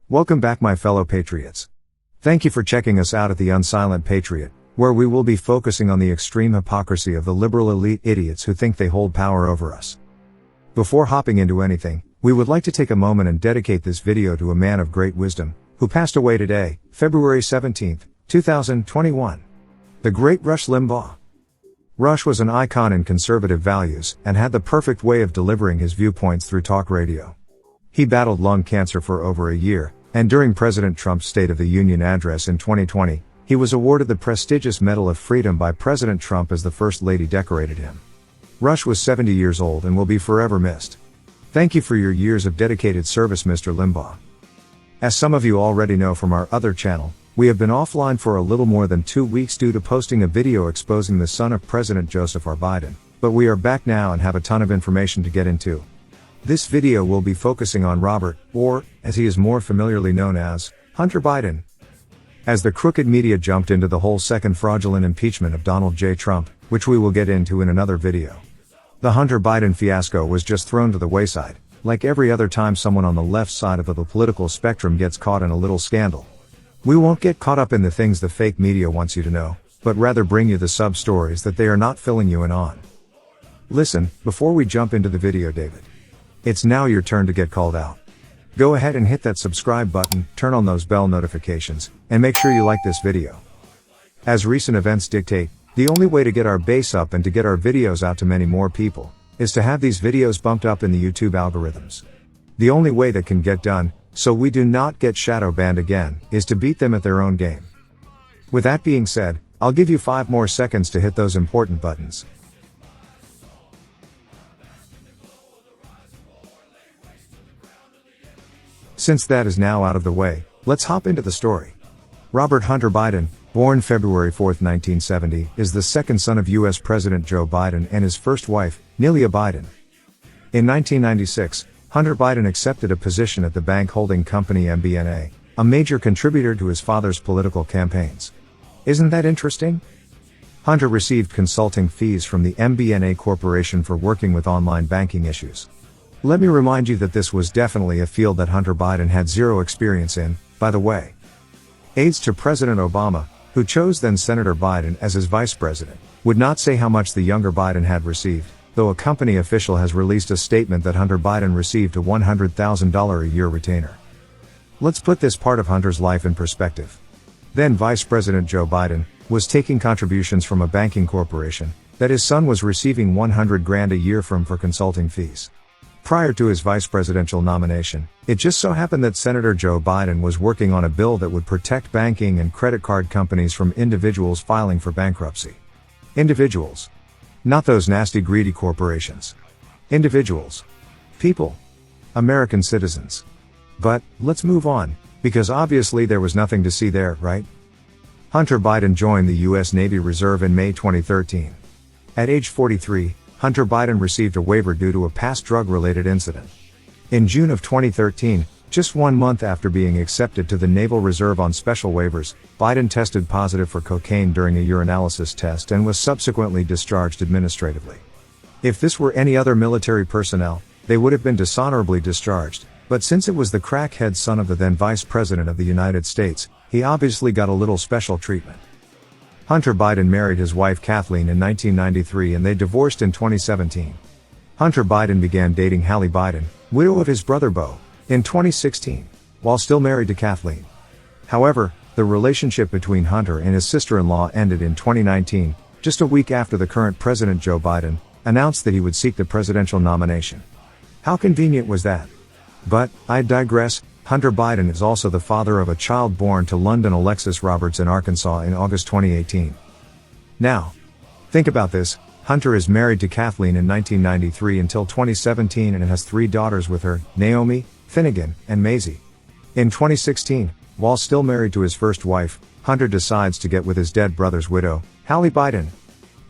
Welcome back, my fellow patriots. Thank you for checking us out at the Unsilent Patriot, where we will be focusing on the extreme hypocrisy of the liberal elite idiots who think they hold power over us. Before hopping into anything, we would like to take a moment and dedicate this video to a man of great wisdom, who passed away today, February 17, 2021. The great Rush Limbaugh. Rush was an icon in conservative values, and had the perfect way of delivering his viewpoints through talk radio. He battled lung cancer for over a year, and during President Trump's State of the Union address in 2020, he was awarded the prestigious Medal of Freedom by President Trump as the First Lady decorated him. Rush was 70 years old and will be forever missed. Thank you for your years of dedicated service, Mr. Limbaugh. As some of you already know from our other channel, we have been offline for a little more than 2 weeks due to posting a video exposing the son of President Joseph R. Biden, but we are back now and have a ton of information to get into. This video will be focusing on Robert, or, as he is more familiarly known as, Hunter Biden. As the crooked media jumped into the whole second fraudulent impeachment of Donald J. Trump, which we will get into in another video. The Hunter Biden fiasco was just thrown to the wayside, like every other time someone on the left side of the political spectrum gets caught in a little scandal. We won't get caught up in the things the fake media wants you to know, but rather bring you the sub-stories that they are not filling you in on. Listen, before we jump into the video, David. It's now your turn to get called out. Go ahead and hit that subscribe button, turn on those bell notifications, and make sure you like this video. As recent events dictate, the only way to get our base up and to get our videos out to many more people, is to have these videos bumped up in the YouTube algorithms. The only way that can get done, so we do not get shadow banned again, is to beat them at their own game. With that being said, I'll give you 5 more seconds to hit those important buttons. Since that is now out of the way, let's hop into the story. Robert Hunter Biden, born February 4, 1970, is the second son of U.S. President Joe Biden and his first wife, Nelia Biden. In 1996, Hunter Biden accepted a position at the bank holding company MBNA, a major contributor to his father's political campaigns. Isn't that interesting? Hunter received consulting fees from the MBNA Corporation for working with online banking issues. Let me remind you that this was definitely a field that Hunter Biden had zero experience in, by the way. Aides to President Obama, who chose then Senator Biden as his vice president, would not say how much the younger Biden had received, though a company official has released a statement that Hunter Biden received a $100,000 a year retainer. Let's put this part of Hunter's life in perspective. Then Vice President Joe Biden was taking contributions from a banking corporation that his son was receiving $100,000 a year from for consulting fees. Prior to his vice presidential nomination, it just so happened that Senator Joe Biden was working on a bill that would protect banking and credit card companies from individuals filing for bankruptcy. Individuals. Not those nasty greedy corporations. Individuals. People. American citizens. But, let's move on, because obviously there was nothing to see there, right? Hunter Biden joined the U.S. Navy Reserve in May 2013. At age 43, Hunter Biden received a waiver due to a past drug-related incident. In June of 2013, just 1 month after being accepted to the Naval Reserve on special waivers, Biden tested positive for cocaine during a urinalysis test and was subsequently discharged administratively. If this were any other military personnel, they would have been dishonorably discharged, but since it was the crackhead son of the then Vice President of the United States, he obviously got a little special treatment. Hunter Biden married his wife Kathleen in 1993 and they divorced in 2017. Hunter Biden began dating Hallie Biden, widow of his brother Beau, in 2016, while still married to Kathleen. However, the relationship between Hunter and his sister-in-law ended in 2019, just a week after the current President Joe Biden announced that he would seek the presidential nomination. How convenient was that? But, I digress. Hunter Biden is also the father of a child born to London Alexis Roberts in Arkansas in August 2018. Now, think about this. Hunter is married to Kathleen in 1993 until 2017 and has 3 daughters with her, Naomi, Finnegan, and Maisie. In 2016, while still married to his first wife, Hunter decides to get with his dead brother's widow, Hallie Biden.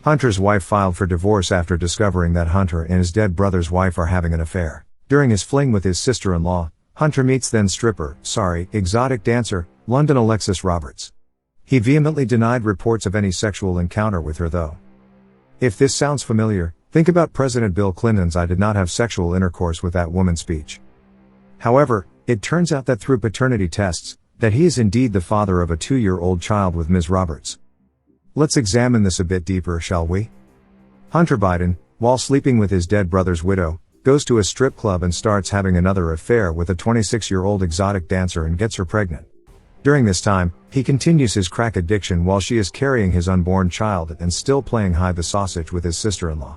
Hunter's wife filed for divorce after discovering that Hunter and his dead brother's wife are having an affair. During his fling with his sister-in-law, Hunter meets then exotic dancer, London Alexis Roberts. He vehemently denied reports of any sexual encounter with her though. If this sounds familiar, think about President Bill Clinton's "I did not have sexual intercourse with that woman" speech. However, It turns out that through paternity tests, that he is indeed the father of a 2-year-old child with Ms. Roberts. Let's examine this a bit deeper, shall we? Hunter Biden, while sleeping with his dead brother's widow, goes to a strip club and starts having another affair with a 26-year-old exotic dancer and gets her pregnant. During this time, he continues his crack addiction while she is carrying his unborn child and still playing hide the sausage with his sister-in-law.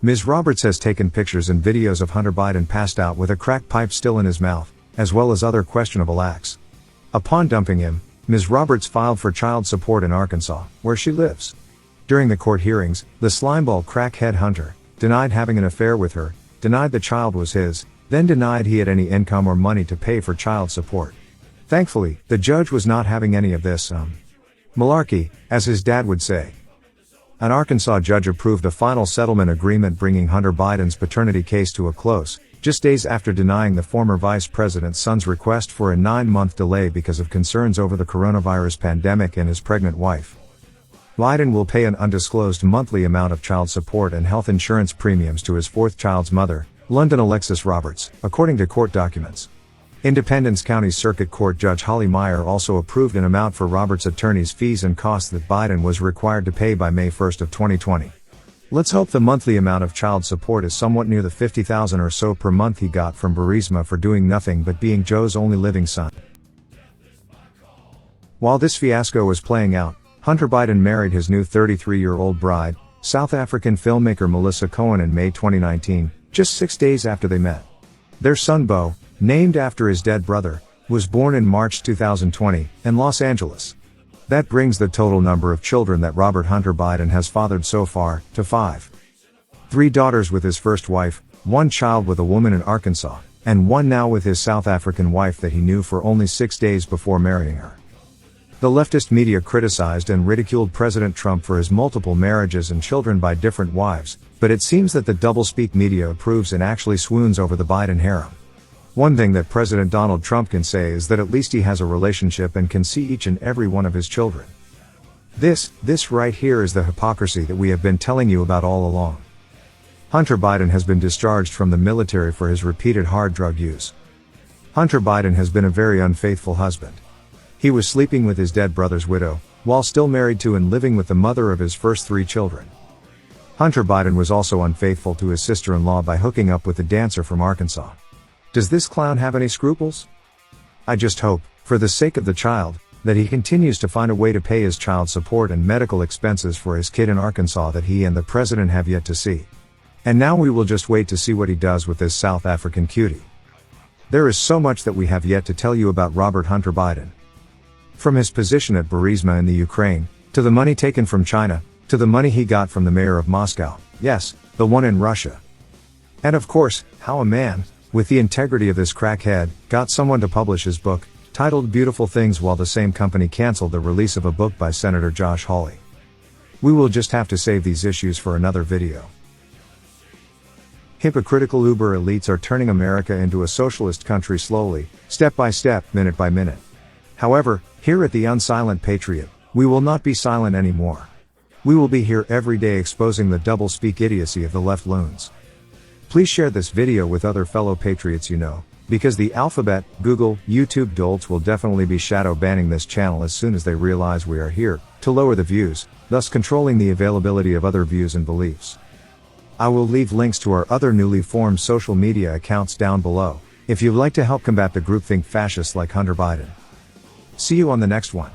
Ms. Roberts has taken pictures and videos of Hunter Biden passed out with a crack pipe still in his mouth, as well as other questionable acts. Upon dumping him, Ms. Roberts filed for child support in Arkansas, where she lives. During the court hearings, the slimeball crackhead Hunter denied having an affair with her, denied the child was his, then denied he had any income or money to pay for child support. Thankfully, the judge was not having any of this, malarkey, as his dad would say. An Arkansas judge approved a final settlement agreement bringing Hunter Biden's paternity case to a close, just days after denying the former vice president's son's request for a 9-month delay because of concerns over the coronavirus pandemic and his pregnant wife. Biden will pay an undisclosed monthly amount of child support and health insurance premiums to his fourth child's mother, London Alexis Roberts, according to court documents. Independence County Circuit Court Judge Holly Meyer also approved an amount for Roberts' attorney's fees and costs that Biden was required to pay by May 1 of 2020. Let's hope the monthly amount of child support is somewhat near the $50,000 or so per month he got from Burisma for doing nothing but being Joe's only living son. While this fiasco was playing out, Hunter Biden married his new 33-year-old bride, South African filmmaker Melissa Cohen, in May 2019, just 6 days after they met. Their son Beau, named after his dead brother, was born in March 2020, in Los Angeles. That brings the total number of children that Robert Hunter Biden has fathered so far, to 5. 3 daughters with his first wife, 1 child with a woman in Arkansas, and 1 now with his South African wife that he knew for only 6 days before marrying her. The leftist media criticized and ridiculed President Trump for his multiple marriages and children by different wives, but it seems that the doublespeak media approves and actually swoons over the Biden harem. One thing that President Donald Trump can say is that at least he has a relationship and can see each and every one of his children. This right here is the hypocrisy that we have been telling you about all along. Hunter Biden has been discharged from the military for his repeated hard drug use. Hunter Biden has been a very unfaithful husband. He was sleeping with his dead brother's widow, while still married to and living with the mother of his first 3 children. Hunter Biden was also unfaithful to his sister-in-law by hooking up with a dancer from Arkansas. Does this clown have any scruples? I just hope, for the sake of the child, that he continues to find a way to pay his child support and medical expenses for his kid in Arkansas that he and the president have yet to see. And now we will just wait to see what he does with this South African cutie. There is so much that we have yet to tell you about Robert Hunter Biden. From his position at Burisma in the Ukraine, to the money taken from China, to the money he got from the mayor of Moscow, yes, the one in Russia. And of course, how a man, with the integrity of this crackhead, got someone to publish his book, titled Beautiful Things, while the same company canceled the release of a book by Senator Josh Hawley. We will just have to save these issues for another video. Hypocritical Uber elites are turning America into a socialist country slowly, step by step, minute by minute. However, here at the Unsilent Patriot, we will not be silent anymore. We will be here every day exposing the double-speak idiocy of the left loons. Please share this video with other fellow patriots you know, because the Alphabet, Google, YouTube dolts will definitely be shadow banning this channel as soon as they realize we are here to lower the views, thus controlling the availability of other views and beliefs. I will leave links to our other newly formed social media accounts down below, if you'd like to help combat the groupthink fascists like Hunter Biden. See you on the next one.